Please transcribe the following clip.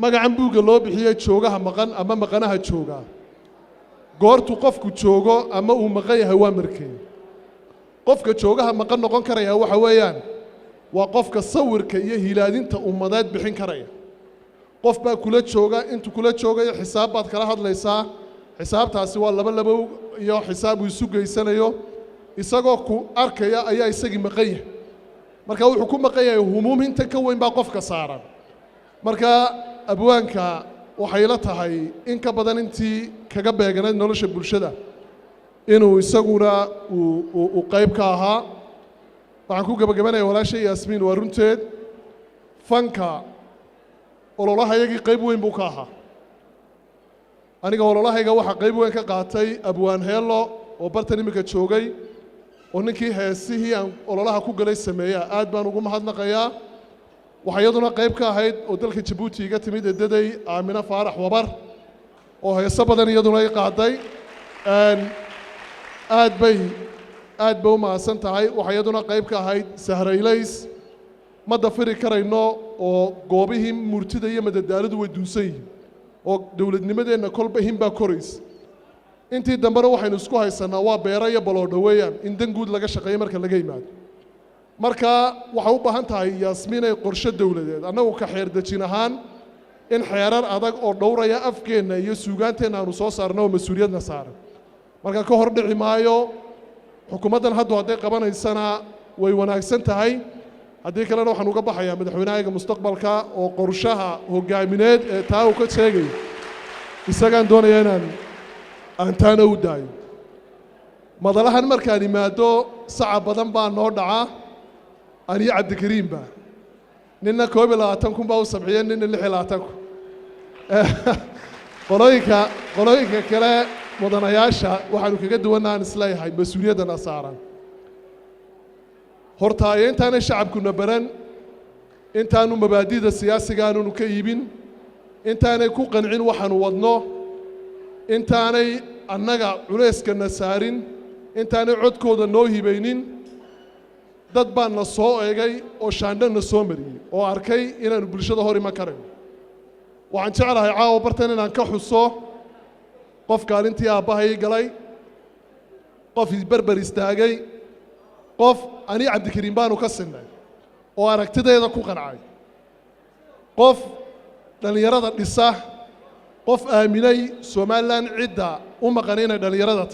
magacan buugga loo bixiyay joogaha maqan ama maqanaha jooga goortu qofku joogo ama uu maqan yahay waa markay qofka joogaha maqan noqon karaya waxa weeyaan waa qofka sawirka iyo hilaadinta ummadeed bixin karaya qof baa kula jooga intuu kula joogayo xisaab baad kala hadlaysaa xisaabtaasi waa laba iyo xisaab uu isu geysanayo isagoo ku arkaya ayaa isagii maqan yahay marka wuxuu ku maqan yahay humuuminta ka weyn baa qofka saaran marka abwaanka waxay la tahay in ka badan intii kaga beeganayd nolosha bulshada inuu isaguna uu qayb ka ahaa waxaan ku gabagabanayaa walaashay Yaasmiin waa runteed fanka ololahayagii qayb weyn buu ka ahaa aniga ololahayga waxa qayb weyn ka qaatay abwaan heelo oo bartan imika joogay oo ninkii heesihii aan ololaha ku galay sameeyaa aad baan ugu mahadnaqayaa waxa iyaduna qayb ka ahayd oo dalka Djibouti iga timid eedaday Aamina Faarax Wabar oo heeso badan iyaduna ay qaaday aad bay u mahadsan tahay waxa iyaduna qayb ka ahayd Sahraylays ma dafiri karayno oo goobihii murtida iyo madadaaladu way duunsan yihiin oo dawladnimadeena kolba hinba korays intii dambana waxaynu isku haysanaa waa beera iyo baloodho weeyaan in dan guud laga shaqeeyo marka laga yimaado marka waxa u baahan tahay Yaasmiin ay qorshe dawladeed annagu ka xeer dajin ahaan in xeerar adag oo dhowraya afkeena iyo suugaanteena aanu soo saarno mas'uuliyadna saaran marka ka hor dhici maayo xukuumaddan hadday qabanaysana way wanaagsan tahay haddii kalena waxaan uga baxayaa madaxweynaha mustaqbalka oo qorshaha hogaamineed ee taa uu ka sheegay isagaan doonaya inaan taana u daayo madalahan markaan imaado sacab badan baa noo dhaca aniyo Cabdikariim baa ninna 22 kun baa u sabciyeen ninna 26 kun qolooyinka kale mudanayaasha waxaanu kaga duwanaan isleeyahay mas'uuliyadana saaran horta intaanay shacabkuna baran intaanu mabaadiida siyaasiga aanu ka iibin intaanay ku qancin waxaanu wadno intaanay annaga culeyskana saarin intaanay codkooda noo hibaynin dad baan na soo eegay oo shaandhana soo mariyay oo arkay inaanu bulshada hor iman karayno waxaan jeclahay caawa bartan inaan ka xuso qof kaalintii aabbahay galay qof isbarbar istaagay qof ani Cabdikariim baanu ka sinay oo aragtideeda ku qancay qof dhalinyarada dhisa qof aaminay Soomaaliland cidda u maqan inay dhalinyarada